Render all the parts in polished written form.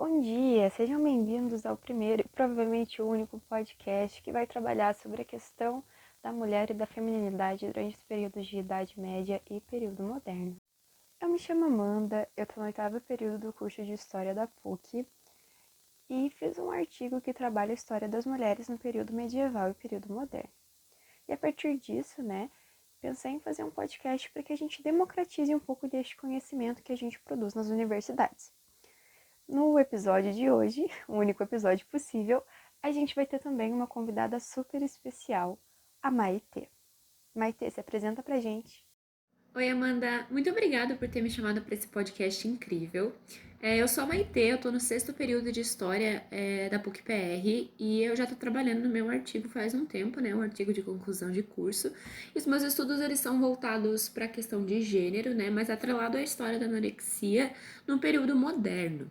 Bom dia, sejam bem-vindos ao primeiro e provavelmente o único podcast que vai trabalhar sobre a questão da mulher e da feminilidade durante os períodos de Idade Média e período moderno. Eu me chamo Amanda, eu estou no 8º período do curso de História da PUC e fiz um artigo que trabalha a história das mulheres no período medieval e período moderno. E a partir disso, pensei em fazer um podcast para que a gente democratize um pouco deste conhecimento que a gente produz nas universidades. No episódio de hoje, o único episódio possível, a gente vai ter também uma convidada super especial, a Maitê. Maitê, se apresenta pra gente. Oi, Amanda. Muito obrigada por ter me chamado para esse podcast incrível. Eu sou a Maitê, eu estou no 6º período de História da PUC-PR e eu já estou trabalhando no meu artigo faz um tempo, né? Um artigo de conclusão de curso. E os meus estudos, eles são voltados para a questão de gênero, né? Mas atrelado à história da anorexia no período moderno.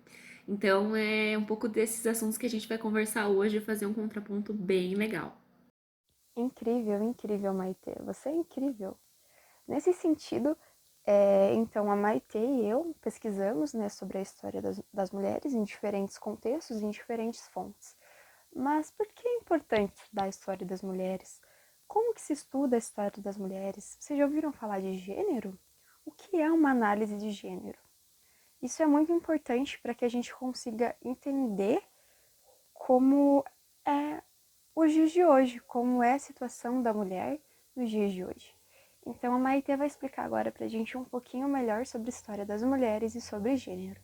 Então, é um pouco desses assuntos que a gente vai conversar hoje e fazer um contraponto bem legal. Incrível, incrível, Maitê. Você é incrível. Nesse sentido, então a Maitê e eu pesquisamos, sobre a história das mulheres em diferentes contextos, em diferentes fontes. Mas por que é importante estudar a história das mulheres? Como que se estuda a história das mulheres? Vocês já ouviram falar de gênero? O que é uma análise de gênero? Isso é muito importante para que a gente consiga entender como é os dias de hoje, como é a situação da mulher nos dias de hoje. Então a Maite vai explicar agora pra gente um pouquinho melhor sobre a história das mulheres e sobre gênero.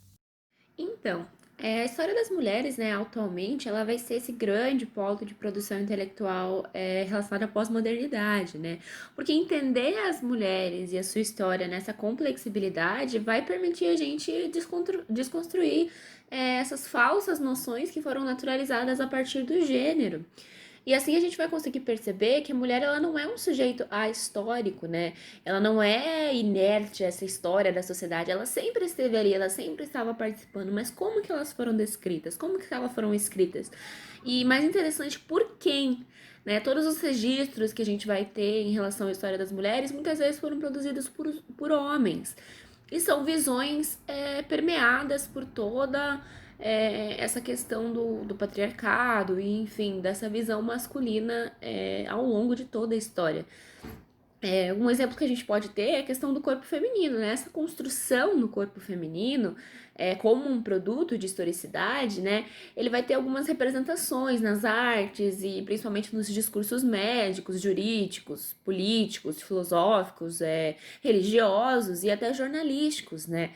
Então, a história das mulheres, né, atualmente, ela vai ser esse grande polo de produção intelectual relacionado à pós-modernidade, né? Porque entender as mulheres e a sua história nessa complexibilidade vai permitir a gente desconstruir essas falsas noções que foram naturalizadas a partir do gênero. E assim a gente vai conseguir perceber que a mulher ela não é um sujeito ahistórico, né? Ela não é inerte a essa história da sociedade, ela sempre esteve ali, ela sempre estava participando, mas como que elas foram descritas? Como que elas foram escritas? E mais interessante, por quem? Né? Todos os registros que a gente vai ter em relação à história das mulheres muitas vezes foram produzidos por homens. E são visões permeadas por toda essa questão do patriarcado e, enfim, dessa visão masculina ao longo de toda a história. Um exemplo que a gente pode ter é a questão do corpo feminino, né? Essa construção no corpo feminino, como um produto de historicidade, né? Ele vai ter algumas representações nas artes e principalmente nos discursos médicos, jurídicos, políticos, filosóficos, religiosos e até jornalísticos, né?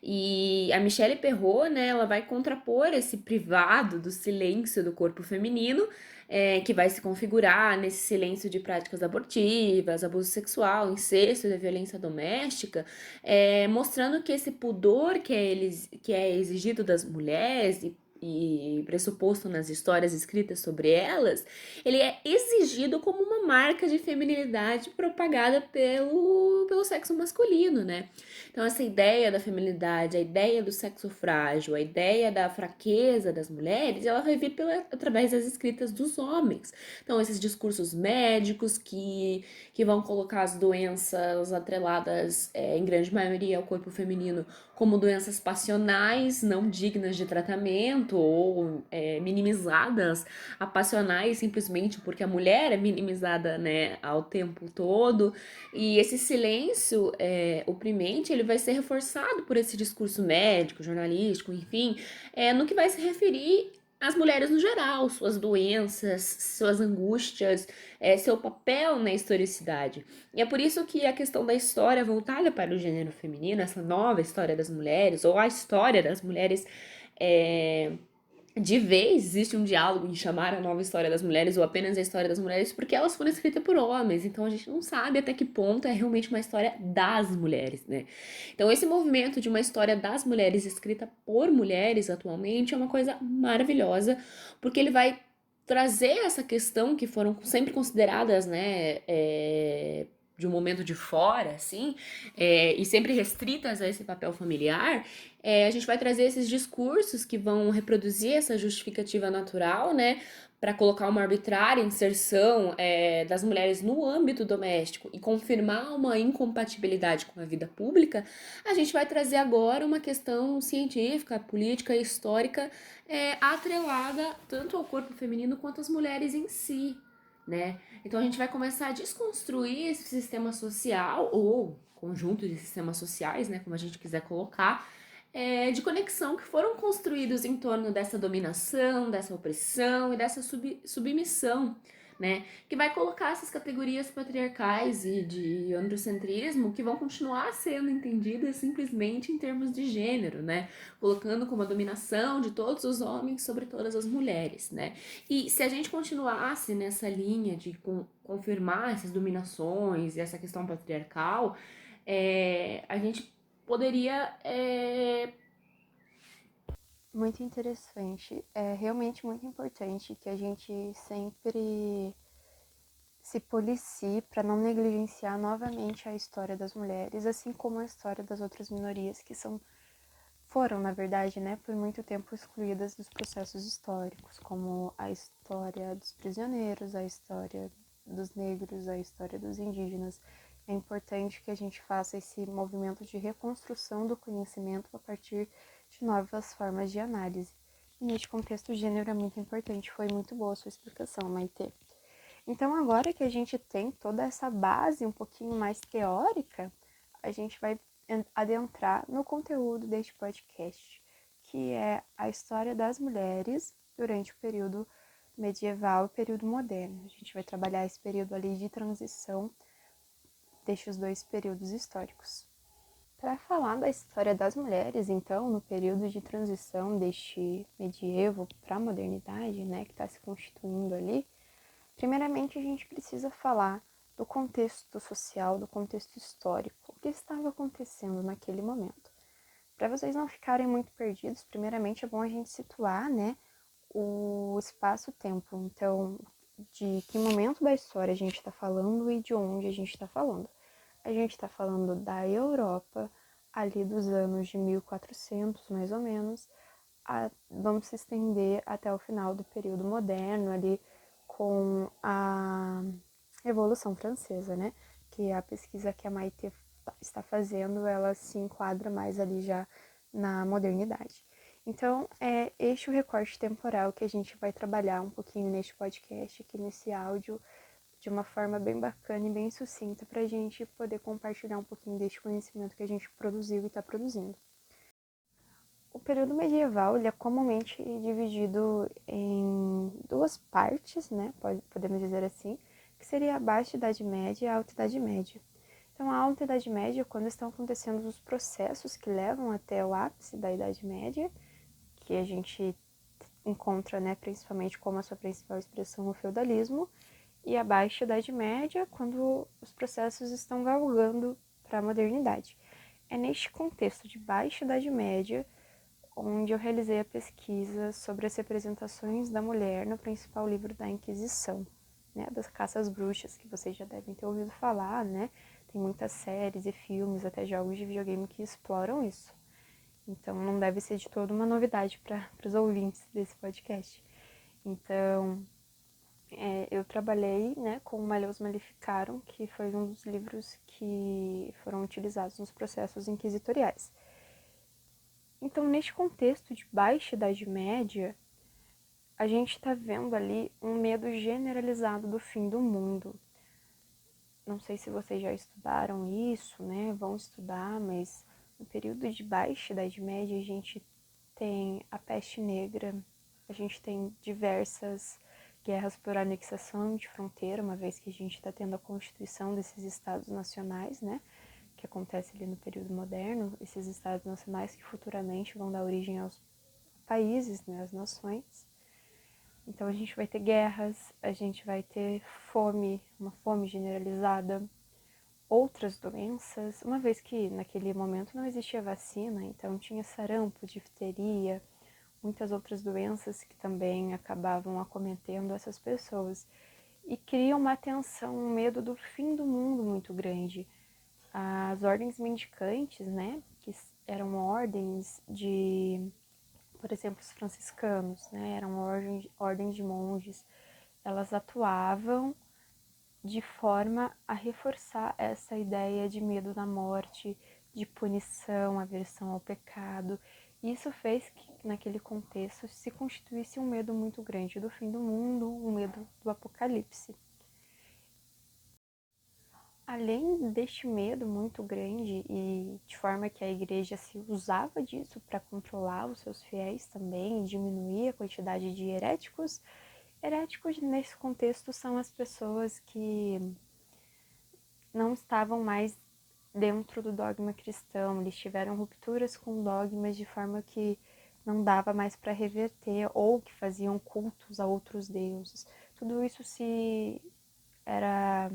E a Michelle Perrot, né, ela vai contrapor esse privado do silêncio do corpo feminino que vai se configurar nesse silêncio de práticas abortivas, abuso sexual, incesto e da violência doméstica, mostrando que esse pudor que é exigido das mulheres e pressuposto nas histórias escritas sobre elas, ele é exigido como uma marca de feminilidade propagada pelo sexo masculino, né? Então, essa ideia da feminilidade, a ideia do sexo frágil, a ideia da fraqueza das mulheres, ela vai vir através das escritas dos homens. Então, esses discursos médicos que vão colocar as doenças atreladas, em grande maioria, ao corpo feminino, como doenças passionais, não dignas de tratamento, ou minimizadas a passionais simplesmente porque a mulher é minimizada, né, ao tempo todo. E esse silêncio oprimente, ele vai ser reforçado por esse discurso médico, jornalístico, enfim, no que vai se referir às mulheres no geral, suas doenças, suas angústias, seu papel na historicidade. E é por isso que a questão da história voltada para o gênero feminino, essa nova história das mulheres, ou a história das mulheres, é, de vez existe um diálogo em chamar a nova história das mulheres ou apenas a história das mulheres porque elas foram escritas por homens, então a gente não sabe até que ponto é realmente uma história das mulheres, né? Então esse movimento de uma história das mulheres escrita por mulheres atualmente é uma coisa maravilhosa, porque ele vai trazer essa questão que foram sempre consideradas, né, de um momento de fora, assim, e sempre restritas a esse papel familiar, a gente vai trazer esses discursos que vão reproduzir essa justificativa natural, né, para colocar uma arbitrária inserção das mulheres no âmbito doméstico e confirmar uma incompatibilidade com a vida pública. A gente vai trazer agora uma questão científica, política e histórica atrelada tanto ao corpo feminino quanto às mulheres em si, né? Então a gente vai começar a desconstruir esse sistema social, ou conjunto de sistemas sociais, né, como a gente quiser colocar, de conexão que foram construídos em torno dessa dominação, dessa opressão e dessa submissão, né, que vai colocar essas categorias patriarcais e de androcentrismo que vão continuar sendo entendidas simplesmente em termos de gênero, né, colocando como a dominação de todos os homens sobre todas as mulheres, né. E se a gente continuasse nessa linha de confirmar essas dominações e essa questão patriarcal, a gente poderia. Muito interessante. É realmente muito importante que a gente sempre se policie para não negligenciar novamente a história das mulheres, assim como a história das outras minorias que foram, na verdade, né, por muito tempo excluídas dos processos históricos, como a história dos prisioneiros, a história dos negros, a história dos indígenas. É importante que a gente faça esse movimento de reconstrução do conhecimento a partir de novas formas de análise. E neste contexto, o gênero é muito importante. Foi muito boa a sua explicação, Maitê. Então, agora que a gente tem toda essa base um pouquinho mais teórica, a gente vai adentrar no conteúdo deste podcast, que é a história das mulheres durante o período medieval e período moderno. A gente vai trabalhar esse período ali de transição destes dois períodos históricos. Para falar da história das mulheres, então, no período de transição deste medievo para a modernidade, né, que está se constituindo ali, primeiramente a gente precisa falar do contexto social, do contexto histórico, o que estava acontecendo naquele momento. Para vocês não ficarem muito perdidos, primeiramente é bom a gente situar, né, o espaço-tempo. Então, de que momento da história a gente está falando e de onde a gente está falando. A gente está falando da Europa, ali dos anos de 1400, mais ou menos, vamos se estender até o final do período moderno, ali com a Revolução Francesa, né? Que é a pesquisa que a Maite está fazendo, ela se enquadra mais ali já na modernidade. Então, é este o recorte temporal que a gente vai trabalhar um pouquinho neste podcast, aqui nesse áudio, de uma forma bem bacana e bem sucinta, para a gente poder compartilhar um pouquinho deste conhecimento que a gente produziu e está produzindo. O período medieval ele é comumente dividido em duas partes, né? Podemos dizer assim, que seria a Baixa Idade Média e a Alta Idade Média. Então, a Alta Idade Média, quando estão acontecendo os processos que levam até o ápice da Idade Média, que a gente encontra, né, principalmente como a sua principal expressão o feudalismo, e a Baixa Idade Média, quando os processos estão galgando para a modernidade. É neste contexto de Baixa Idade Média onde eu realizei a pesquisa sobre as representações da mulher no principal livro da Inquisição, né, das caças bruxas, que vocês já devem ter ouvido falar, né? Tem muitas séries e filmes, até jogos de videogame que exploram isso. Então, não deve ser de toda uma novidade para os ouvintes desse podcast. Então, eu trabalhei, né, com Malleus Maleficarum, que foi um dos livros que foram utilizados nos processos inquisitoriais. Então, neste contexto de Baixa Idade Média, a gente está vendo ali um medo generalizado do fim do mundo. Não sei se vocês já estudaram isso, né? Vão estudar, mas no período de Baixa Idade Média a gente tem a peste negra, a gente tem diversas guerras por anexação de fronteira, uma vez que a gente está tendo a constituição desses estados nacionais, né? Que acontece ali no período moderno, esses estados nacionais que futuramente vão dar origem aos países, né, às nações. Então a gente vai ter guerras, a gente vai ter fome, uma fome generalizada, outras doenças, uma vez que naquele momento não existia vacina, então tinha sarampo, difteria, muitas outras doenças que também acabavam acometendo essas pessoas. e cria uma tensão, um medo do fim do mundo muito grande. As ordens mendicantes, né, que eram ordens de, por exemplo, os franciscanos, né, eram ordens de monges, elas atuavam de forma a reforçar essa ideia de medo da morte, de punição, aversão ao pecado. Isso fez que, naquele contexto, se constituísse um medo muito grande do fim do mundo, um medo do apocalipse. Além deste medo muito grande e de forma que a igreja se usava disso para controlar os seus fiéis também, diminuir a quantidade de heréticos, heréticos nesse contexto são as pessoas que não estavam mais dentro do dogma cristão, eles tiveram rupturas com dogmas de forma que não dava mais para reverter ou que faziam cultos a outros deuses. Tudo isso se era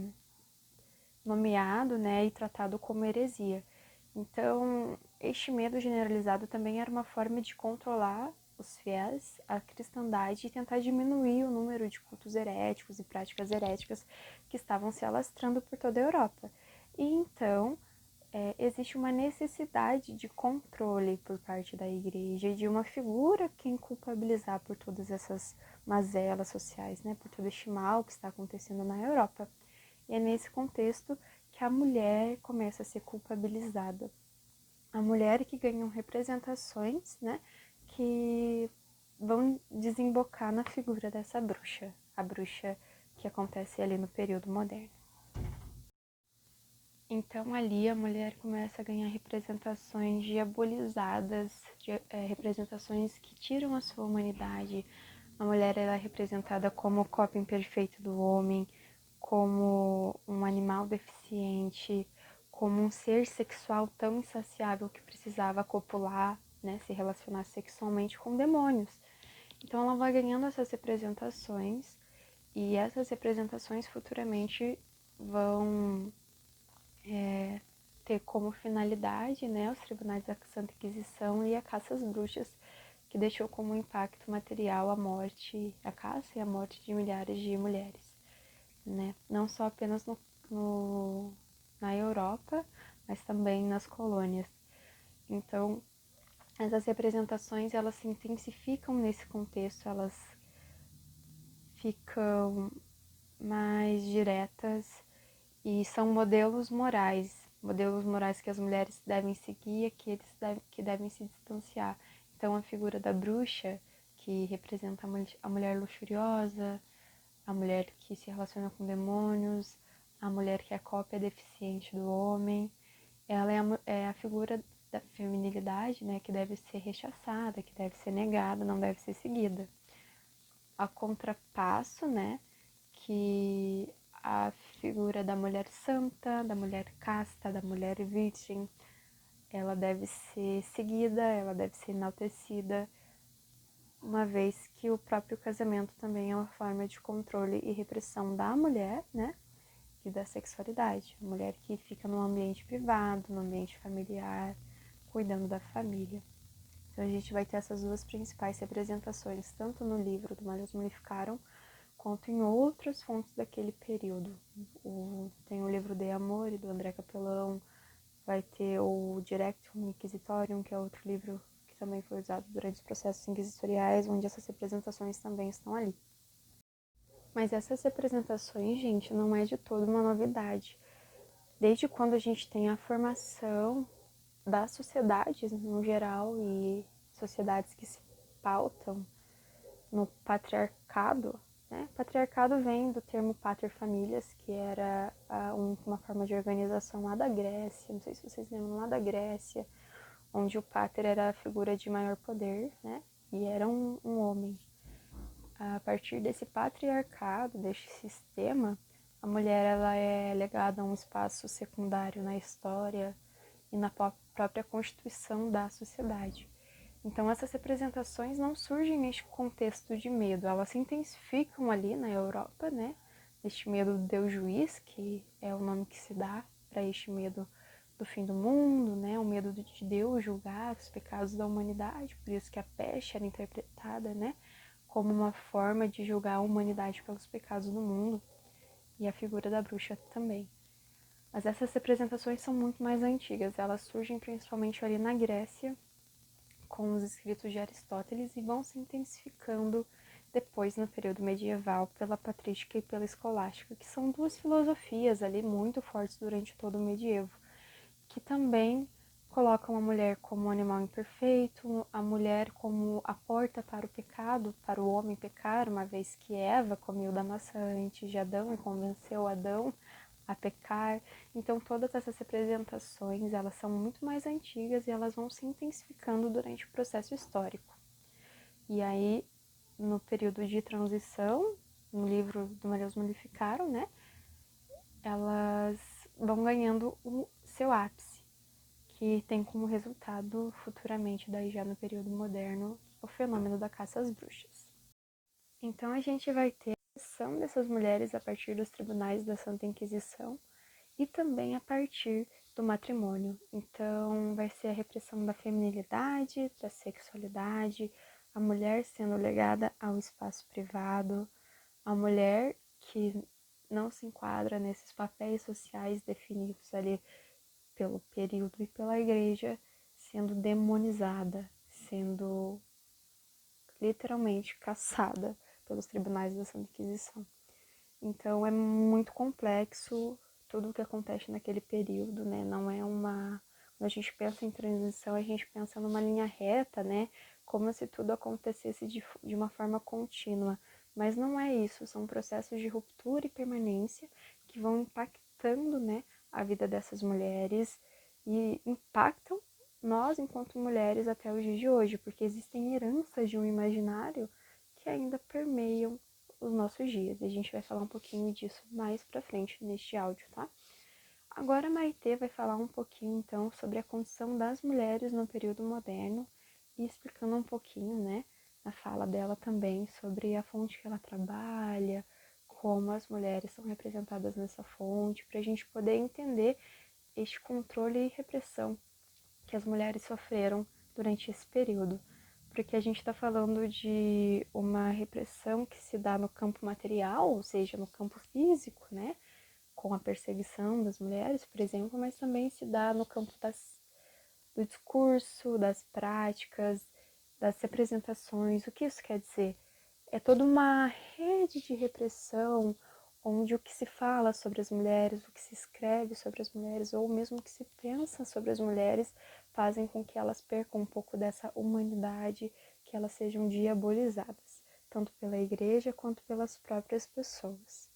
nomeado, né, e tratado como heresia. Então, este medo generalizado também era uma forma de controlar os fiéis, a cristandade, e tentar diminuir o número de cultos heréticos e práticas heréticas que estavam se alastrando por toda a Europa. E então, existe uma necessidade de controle por parte da igreja, de uma figura quem culpabilizar por todas essas mazelas sociais, né, por todo este mal que está acontecendo na Europa. E é nesse contexto que a mulher começa a ser culpabilizada. A mulher que ganham representações, né, que vão desembocar na figura dessa bruxa, a bruxa que acontece ali no período moderno. Então ali a mulher começa a ganhar representações diabolizadas, representações que tiram a sua humanidade. A mulher ela é representada como cópia imperfeita do homem, como um animal deficiente, como um ser sexual tão insaciável que precisava copular, né, se relacionar sexualmente com demônios. Então ela vai ganhando essas representações e essas representações futuramente vão ter como finalidade, né, os tribunais da Santa Inquisição e a caça às bruxas, que deixou como impacto material a morte, a caça e a morte de milhares de mulheres, né? Não só apenas na Europa, mas também nas colônias. Então, essas representações, elas se intensificam nesse contexto, elas ficam mais diretas e são modelos morais que as mulheres devem seguir e que devem se distanciar. Então, a figura da bruxa, que representa a mulher luxuriosa, a mulher que se relaciona com demônios, a mulher que é a cópia deficiente do homem, ela é a figura da feminilidade, né, que deve ser rechaçada, que deve ser negada, não deve ser seguida. A contrapasso, né, que a figura da mulher santa, da mulher casta, da mulher virgem, ela deve ser seguida, ela deve ser enaltecida, uma vez que o próprio casamento também é uma forma de controle e repressão da mulher, né, e da sexualidade. A mulher que fica no ambiente privado, no ambiente familiar, cuidando da família. Então a gente vai ter essas duas principais representações, tanto no livro do Malhas Maleficaram, quanto em outras fontes daquele período. Tem o livro De Amore, do André Capelão, vai ter o Directum Inquisitorium, que é outro livro que também foi usado durante os processos inquisitoriais, onde essas representações também estão ali. Mas essas representações, gente, não é de toda uma novidade. Desde quando a gente tem a formação das sociedades no geral e sociedades que se pautam no patriarcado, né? Patriarcado vem do termo pater familias, que era uma forma de organização lá da Grécia, não sei se vocês lembram, lá da Grécia, onde o pater era a figura de maior poder, né? E era um homem. A partir desse patriarcado, desse sistema, a mulher ela é legada a um espaço secundário na história e na própria constituição da sociedade. Então, essas representações não surgem neste contexto de medo, elas se intensificam ali na Europa, né? Este medo do Deus juiz, que é o nome que se dá para este medo do fim do mundo, né? O medo de Deus julgar os pecados da humanidade, por isso que a peste era interpretada, né, como uma forma de julgar a humanidade pelos pecados do mundo. e a figura da bruxa também. Mas essas representações são muito mais antigas, elas surgem principalmente ali na Grécia, com os escritos de Aristóteles, e vão se intensificando depois no período medieval pela patrística e pela escolástica, que são duas filosofias ali muito fortes durante todo o medievo, que também colocam a mulher como um animal imperfeito, a mulher como a porta para o pecado, para o homem pecar, uma vez que Eva comeu da maçã antes de Adão e convenceu Adão a pecar. Então todas essas representações, elas são muito mais antigas e elas vão se intensificando durante o processo histórico. E aí, no período de transição, no livro do Deus Modificaram, né, elas vão ganhando o seu ápice, que tem como resultado futuramente, daí já no período moderno, o fenômeno da caça às bruxas. Então a gente vai ter a ação dessas mulheres a partir dos tribunais da Santa Inquisição e também a partir do matrimônio. Então vai ser a repressão da feminilidade, da sexualidade, a mulher sendo legada ao espaço privado, a mulher que não se enquadra nesses papéis sociais definidos ali pelo período e pela igreja, sendo demonizada, sendo literalmente caçada pelos tribunais da Santa Inquisição. Então é muito complexo tudo o que acontece naquele período, né? Não é uma... Quando a gente pensa em transição, a gente pensa numa linha reta, né? Como se tudo acontecesse de uma forma contínua. Mas não é isso, são processos de ruptura e permanência que vão impactando, né, a vida dessas mulheres e impactam nós enquanto mulheres até os dias de hoje, porque existem heranças de um imaginário que ainda permeiam os nossos dias. E a gente vai falar um pouquinho disso mais pra frente neste áudio, tá? Agora a Maitê vai falar um pouquinho, então, sobre a condição das mulheres no período moderno e explicando um pouquinho, né, na fala dela também, sobre a fonte que ela trabalha, como as mulheres são representadas nessa fonte, para a gente poder entender este controle e repressão que as mulheres sofreram durante esse período. Porque a gente está falando de uma repressão que se dá no campo material, ou seja, no campo físico, né? Com a perseguição das mulheres, por exemplo, mas também se dá no campo do discurso, das práticas, das representações. O que isso quer dizer? É toda uma rede de repressão onde o que se fala sobre as mulheres, o que se escreve sobre as mulheres, ou mesmo o que se pensa sobre as mulheres, fazem com que elas percam um pouco dessa humanidade, que elas sejam diabolizadas, tanto pela igreja quanto pelas próprias pessoas.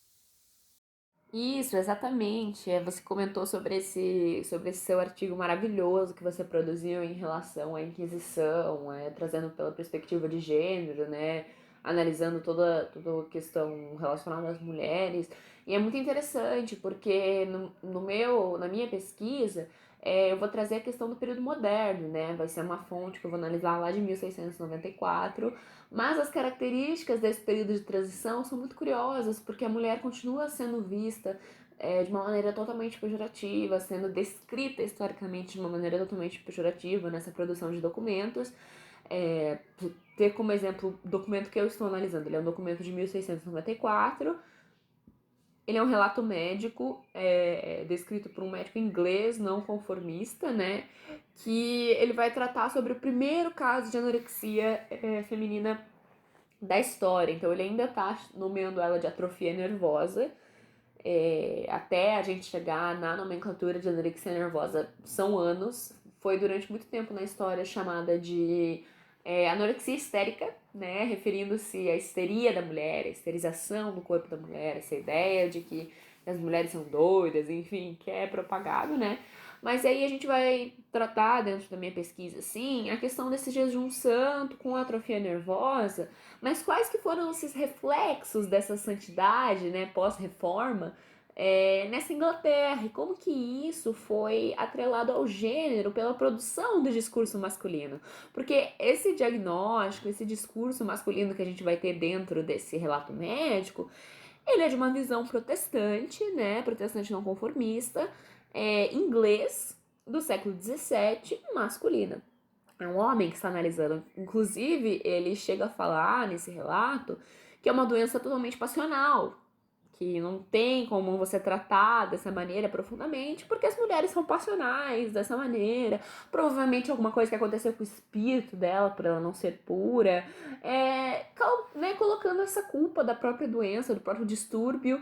Isso, exatamente. Você comentou sobre esse seu artigo maravilhoso que você produziu em relação à Inquisição, trazendo pela perspectiva de gênero, né? Analisando toda a questão relacionada às mulheres. E é muito interessante, porque na minha pesquisa, eu vou trazer a questão do período moderno, né? Vai ser uma fonte que eu vou analisar lá de 1694. Mas as características desse período de transição são muito curiosas, porque a mulher continua sendo vista de uma maneira totalmente pejorativa, sendo descrita historicamente de uma maneira totalmente pejorativa nessa produção de documentos. É, ter como exemplo o documento que eu estou analisando, ele é um documento de 1694. Ele é um relato médico, descrito por um médico inglês não conformista, né? Que ele vai tratar sobre o primeiro caso de anorexia feminina da história. Então ele ainda tá nomeando ela de atrofia nervosa. Até a gente chegar na nomenclatura de anorexia nervosa são anos. Foi durante muito tempo na história chamada de anorexia histérica, né? Referindo-se à histeria da mulher, a histerização do corpo da mulher, essa ideia de que as mulheres são doidas, enfim, que é propagado, né? Mas aí a gente vai tratar, dentro da minha pesquisa, assim, a questão desse jejum santo com atrofia nervosa, mas quais que foram esses reflexos dessa santidade, né, pós-reforma, nessa Inglaterra, e como que isso foi atrelado ao gênero pela produção do discurso masculino. Porque esse diagnóstico, esse discurso masculino que a gente vai ter dentro desse relato médico, ele é de uma visão protestante, né, protestante não conformista, inglês, do século XVII, masculina. É um homem que está analisando. Inclusive, ele chega a falar nesse relato que é uma doença totalmente passional, que não tem como você tratar dessa maneira profundamente, porque as mulheres são passionais dessa maneira, provavelmente alguma coisa que aconteceu com o espírito dela, por ela não ser pura, né, colocando essa culpa da própria doença, do próprio distúrbio,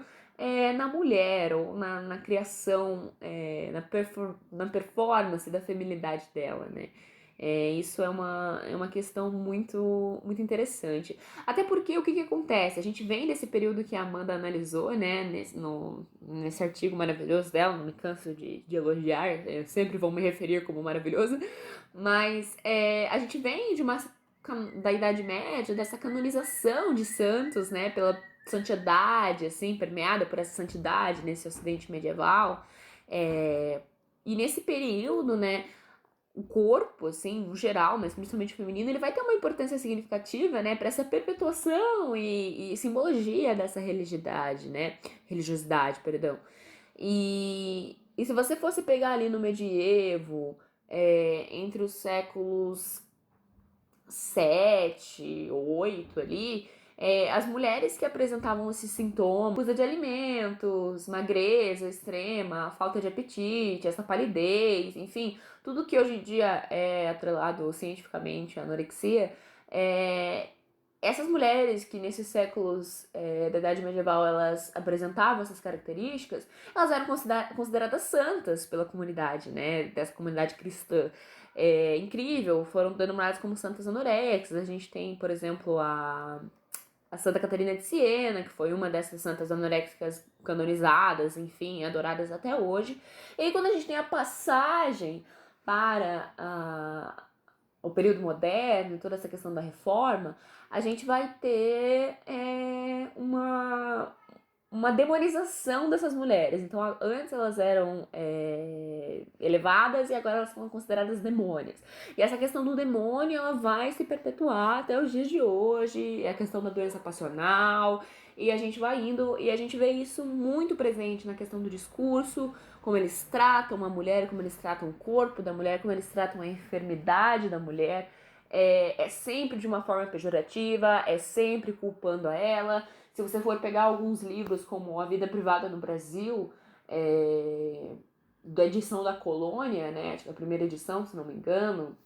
na mulher, ou na criação, na performance da feminilidade dela, né? Isso é uma questão muito, muito interessante. Até porque o que acontece? A gente vem desse período que a Amanda analisou, né, nesse artigo maravilhoso dela, não me canso de elogiar, sempre vou me referir como maravilhoso, mas a gente vem da Idade Média, dessa canonização de santos, né, pela santidade, assim, permeada por essa santidade nesse Ocidente medieval. E nesse período, né, o corpo, assim, no geral, mas principalmente o feminino, ele vai ter uma importância significativa, né, para essa perpetuação e simbologia dessa religiosidade, perdão. E se você fosse pegar ali no medievo, entre os séculos 7, 8 ali, as mulheres que apresentavam esses sintomas, recusa de alimentos, magreza extrema, falta de apetite, essa palidez, enfim, tudo que hoje em dia é atrelado cientificamente à anorexia, essas mulheres que nesses séculos da Idade Medieval elas apresentavam essas características, elas eram consideradas santas pela comunidade, né, dessa comunidade cristã. Incrível, foram denominadas como santas anorexas. A gente tem, por exemplo, a Santa Catarina de Siena, que foi uma dessas santas anoréxicas canonizadas, enfim, adoradas até hoje. E aí, quando a gente tem a passagem para o período moderno, toda essa questão da reforma, a gente vai ter uma demonização dessas mulheres. Então, antes elas eram elevadas e agora elas são consideradas demônios. E essa questão do demônio, ela vai se perpetuar até os dias de hoje, é a questão da doença passional, e a gente vai indo, e a gente vê isso muito presente na questão do discurso, como eles tratam a mulher, como eles tratam o corpo da mulher, como eles tratam a enfermidade da mulher. É sempre de uma forma pejorativa, é sempre culpando a ela. Se você for pegar alguns livros como A Vida Privada no Brasil, da edição da Colônia, né, acho que a primeira edição, se não me engano,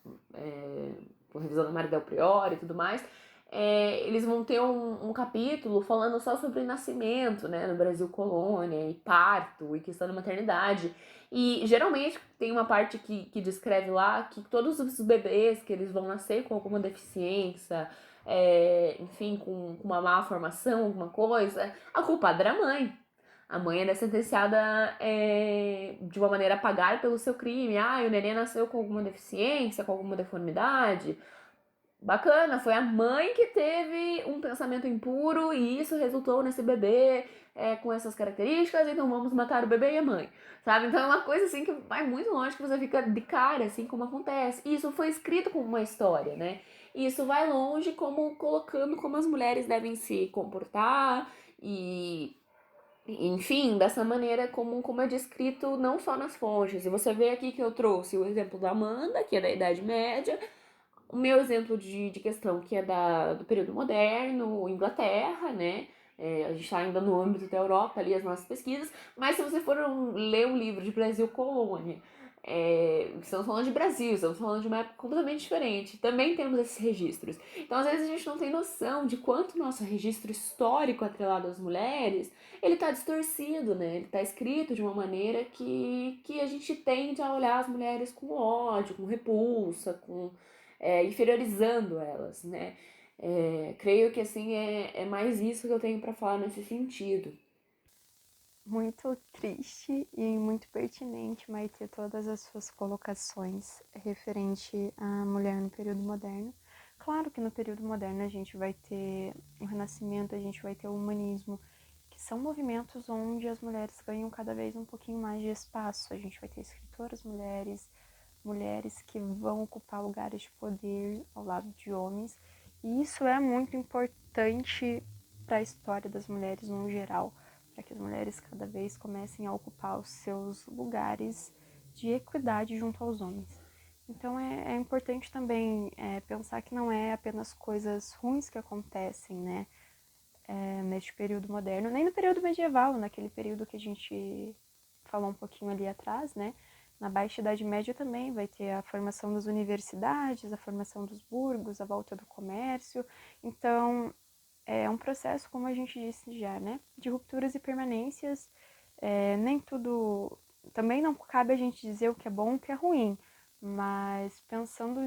com revisão da Mário Del Priore e tudo mais, eles vão ter um capítulo falando só sobre nascimento, né, no Brasil colônia, e parto, e questão da maternidade. E geralmente tem uma parte que descreve lá que todos os bebês que eles vão nascer com alguma deficiência, enfim, com uma má formação, alguma coisa, a culpada era a mãe. A mãe era sentenciada de uma maneira a pagar pelo seu crime. Ah, o neném nasceu com alguma deficiência, com alguma deformidade. Bacana, foi a mãe que teve um pensamento impuro e isso resultou nesse bebê com essas características, então vamos matar o bebê e a mãe, sabe? Então é uma coisa assim que vai muito longe, que você fica de cara, assim, como acontece. E isso foi escrito como uma história, né? E isso vai longe como colocando como as mulheres devem se comportar e enfim, dessa maneira como é descrito não só nas fontes. E você vê aqui que eu trouxe o exemplo da Amanda, que é da Idade Média, o meu exemplo de questão, que é do período moderno, Inglaterra, né? A gente está ainda no âmbito da Europa, ali, as nossas pesquisas, mas se você for ler um livro de Brasil Colônia, estamos falando de Brasil, estamos falando de uma época completamente diferente, também temos esses registros. Então, às vezes, a gente não tem noção de quanto o nosso registro histórico atrelado às mulheres, ele está distorcido, né? Ele está escrito de uma maneira que a gente tende a olhar as mulheres com ódio, com repulsa, inferiorizando elas, né? Creio que assim é mais isso que eu tenho para falar nesse sentido. Muito triste e muito pertinente, Maite, todas as suas colocações referente à mulher no período moderno. Claro que no período moderno a gente vai ter o Renascimento, a gente vai ter o humanismo, que são movimentos onde as mulheres ganham cada vez um pouquinho mais de espaço. A gente vai ter escritoras mulheres, mulheres que vão ocupar lugares de poder ao lado de homens, e isso é muito importante para a história das mulheres no geral, para que as mulheres cada vez comecem a ocupar os seus lugares de equidade junto aos homens. Então é importante também pensar que não é apenas coisas ruins que acontecem, né? neste período moderno, nem no período medieval, naquele período que a gente falou um pouquinho ali atrás, né? Na Baixa Idade Média também vai ter a formação das universidades, a formação dos burgos, a volta do comércio. Então, é um processo, como a gente disse já, né? De rupturas e permanências. Nem tudo... Também não cabe a gente dizer o que é bom e o que é ruim, mas pensando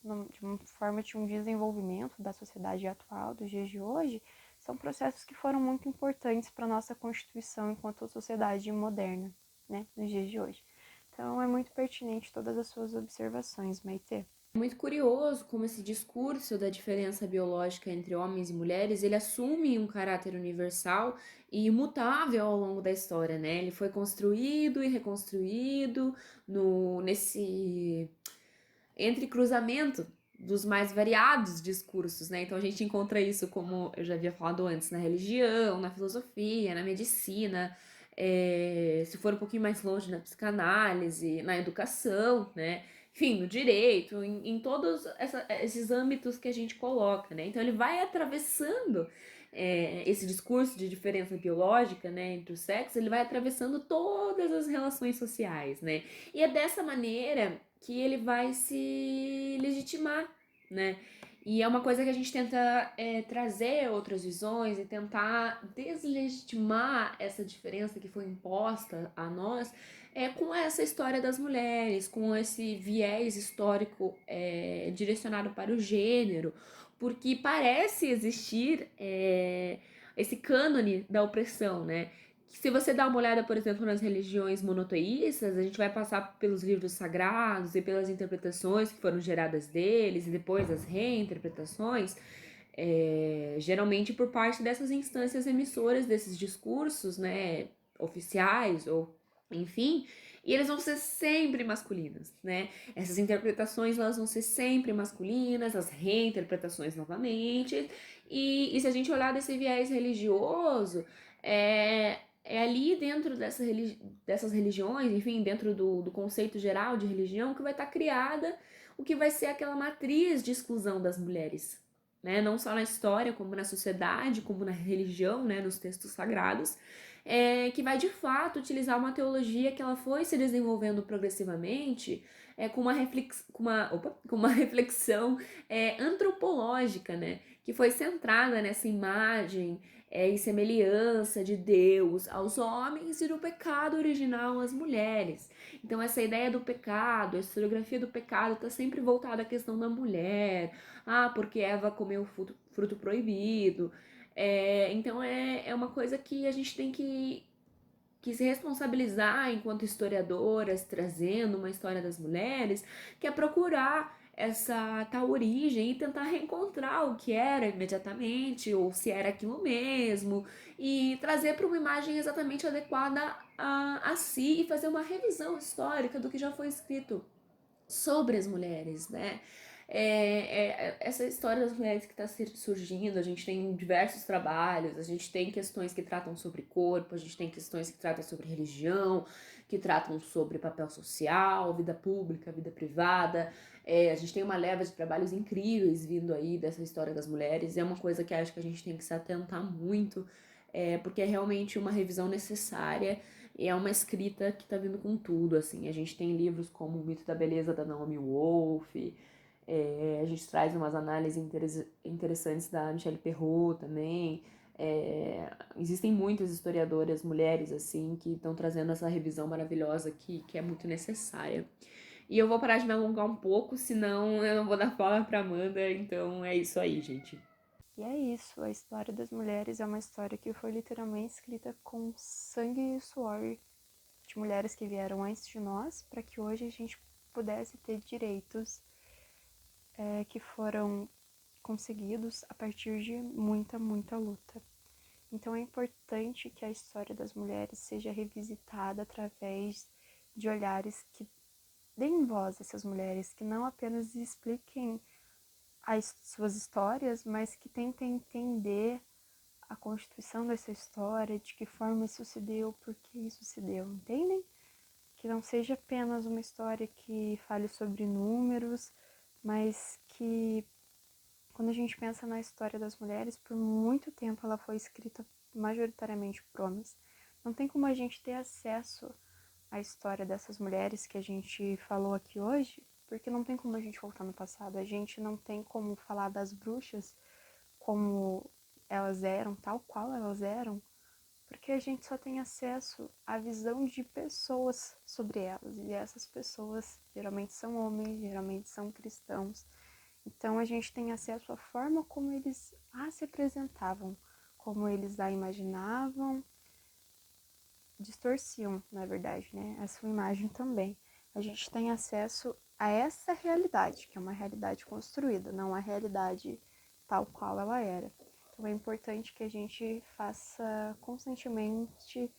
de uma forma de um desenvolvimento da sociedade atual, dos dias de hoje, são processos que foram muito importantes para a nossa Constituição enquanto sociedade moderna, né, nos dias de hoje. Então, é muito pertinente todas as suas observações, Maitê. É muito curioso como esse discurso da diferença biológica entre homens e mulheres, ele assume um caráter universal e imutável ao longo da história, né? Ele foi construído e reconstruído nesse entrecruzamento dos mais variados discursos, né? Então a gente encontra isso, como eu já havia falado antes, na religião, na filosofia, na medicina, se for um pouquinho mais longe, na psicanálise, na educação, né? Enfim, no direito, em todos esses âmbitos que a gente coloca, né? Então ele vai atravessando esse discurso de diferença biológica, né, entre os sexos, ele vai atravessando todas as relações sociais, né? E é dessa maneira que ele vai se legitimar, né? E é uma coisa que a gente tenta trazer outras visões e tentar deslegitimar essa diferença que foi imposta a nós com essa história das mulheres, com esse viés histórico direcionado para o gênero, porque parece existir esse cânone da opressão, né? Se você dá uma olhada, por exemplo, nas religiões monoteístas, a gente vai passar pelos livros sagrados e pelas interpretações que foram geradas deles e depois as reinterpretações, geralmente por parte dessas instâncias emissoras desses discursos, né, oficiais ou enfim, e eles vão ser sempre masculinos, né? Essas interpretações elas vão ser sempre masculinas, as reinterpretações novamente, e se a gente olhar desse viés religioso, é ali dentro dessas religiões, enfim, dentro do conceito geral de religião, que vai estar criada o que vai ser aquela matriz de exclusão das mulheres, né? Não só na história, como na sociedade, como na religião, né? Nos textos sagrados, que vai de fato utilizar uma teologia que ela foi se desenvolvendo progressivamente, com uma reflexão antropológica, né? Que foi centrada nessa imagem e semelhança de Deus aos homens e do pecado original às mulheres. Então, essa ideia do pecado, a historiografia do pecado está sempre voltada à questão da mulher. Ah, porque Eva comeu o fruto proibido. Então, é uma coisa que a gente tem que se responsabilizar enquanto historiadoras, trazendo uma história das mulheres, que é procurar essa tal origem e tentar reencontrar o que era imediatamente, ou se era aquilo mesmo, e trazer para uma imagem exatamente adequada a si e fazer uma revisão histórica do que já foi escrito sobre as mulheres, né? Essa história das mulheres que está surgindo, a gente tem diversos trabalhos, a gente tem questões que tratam sobre corpo, a gente tem questões que tratam sobre religião, que tratam sobre papel social, vida pública, vida privada. A gente tem uma leva de trabalhos incríveis vindo aí dessa história das mulheres, e é uma coisa que acho que a gente tem que se atentar muito, porque é realmente uma revisão necessária. E é uma escrita que tá vindo com tudo, assim. A gente tem livros como O Mito da Beleza, da Naomi Wolf. A gente traz umas análises interessantes da Michelle Perrault também. Existem muitas historiadoras mulheres, assim, que estão trazendo essa revisão maravilhosa que é muito necessária. E eu vou parar de me alongar um pouco, senão eu não vou dar fala pra Amanda. Então é isso aí, gente. E é isso, a história das mulheres é uma história que foi literalmente escrita com sangue e suor de mulheres que vieram antes de nós, para que hoje a gente pudesse ter direitos que foram conseguidos a partir de muita, muita luta. Então é importante que a história das mulheres seja revisitada através de olhares que deem voz a essas mulheres, que não apenas expliquem as suas histórias, mas que tentem entender a constituição dessa história, de que forma isso se deu, por que isso se deu, entendem? Que não seja apenas uma história que fale sobre números, mas que Quando a gente pensa na história das mulheres, por muito tempo ela foi escrita majoritariamente por homens. Não tem como a gente ter acesso à história dessas mulheres que a gente falou aqui hoje, porque não tem como a gente voltar no passado. A gente não tem como falar das bruxas como elas eram, tal qual elas eram, porque a gente só tem acesso à visão de pessoas sobre elas. E essas pessoas geralmente são homens, geralmente são cristãos. Então a gente tem acesso à forma como eles a se apresentavam, como eles a imaginavam, distorciam, na verdade, né? A sua imagem também. A gente tem acesso a essa realidade, que é uma realidade construída, não a realidade tal qual ela era. Então é importante que a gente faça constantemente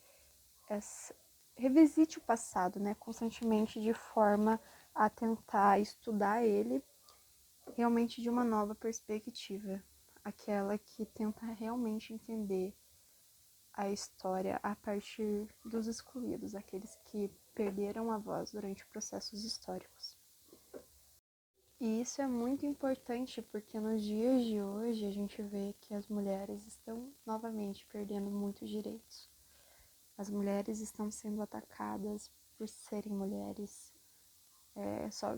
revisite o passado, né? Constantemente de forma a tentar estudar ele realmente de uma nova perspectiva, aquela que tenta realmente entender a história a partir dos excluídos, aqueles que perderam a voz durante processos históricos. E isso é muito importante porque nos dias de hoje a gente vê que as mulheres estão novamente perdendo muitos direitos. As mulheres estão sendo atacadas por serem mulheres. É só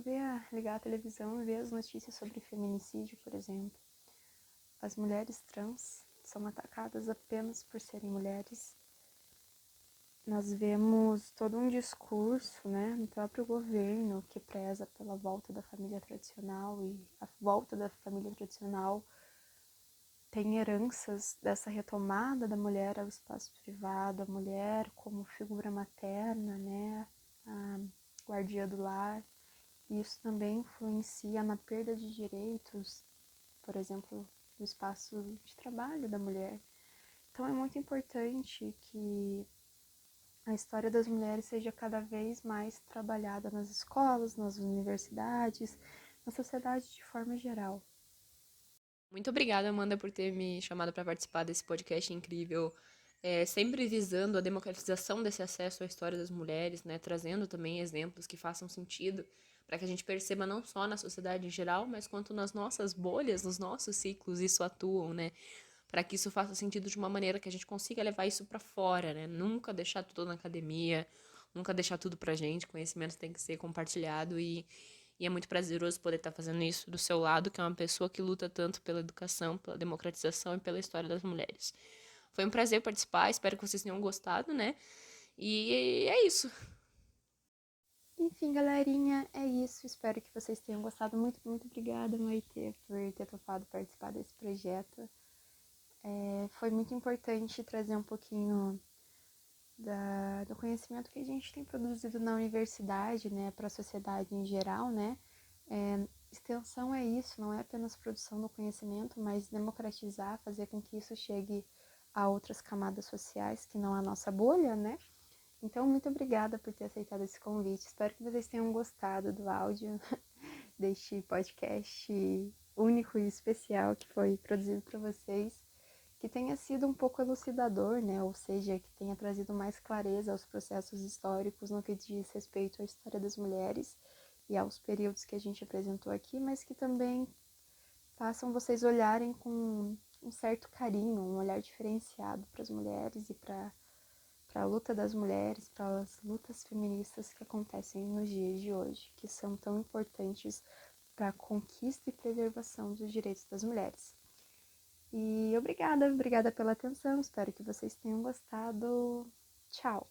ligar a televisão e ver as notícias sobre feminicídio, por exemplo. As mulheres trans são atacadas apenas por serem mulheres. Nós vemos todo um discurso, né, no próprio governo que preza pela volta da família tradicional, e a volta da família tradicional tem heranças dessa retomada da mulher ao espaço privado, a mulher como figura materna, né, a guardiã do lar. E isso também influencia na perda de direitos, por exemplo, do espaço de trabalho da mulher. Então é muito importante que a história das mulheres seja cada vez mais trabalhada nas escolas, nas universidades, na sociedade de forma geral. Muito obrigada, Amanda, por ter me chamado para participar desse podcast incrível, sempre visando a democratização desse acesso à história das mulheres, né, trazendo também exemplos que façam sentido para que a gente perceba não só na sociedade em geral, mas quanto nas nossas bolhas, nos nossos ciclos isso atuam, né, para que isso faça sentido de uma maneira que a gente consiga levar isso para fora, né, nunca deixar tudo na academia, nunca deixar tudo pra gente, conhecimento tem que ser compartilhado e é muito prazeroso poder estar fazendo isso do seu lado, que é uma pessoa que luta tanto pela educação, pela democratização e pela história das mulheres. Foi um prazer participar, espero que vocês tenham gostado, né? E é isso. Enfim, galerinha, é isso. Espero que vocês tenham gostado. Muito, muito obrigada, Maite, por ter topado participar desse projeto. Foi muito importante trazer um pouquinho do conhecimento que a gente tem produzido na universidade, né, para a sociedade em geral, né? Extensão é isso, não é apenas produção do conhecimento, mas democratizar, fazer com que isso chegue a outras camadas sociais que não a nossa bolha, né? Então, muito obrigada por ter aceitado esse convite. Espero que vocês tenham gostado do áudio deste podcast único e especial que foi produzido para vocês, que tenha sido um pouco elucidador, né? Ou seja, que tenha trazido mais clareza aos processos históricos no que diz respeito à história das mulheres e aos períodos que a gente apresentou aqui, mas que também façam vocês olharem com um certo carinho, um olhar diferenciado para as mulheres e para a luta das mulheres, para as lutas feministas que acontecem nos dias de hoje, que são tão importantes para a conquista e preservação dos direitos das mulheres. E obrigada pela atenção, espero que vocês tenham gostado. Tchau!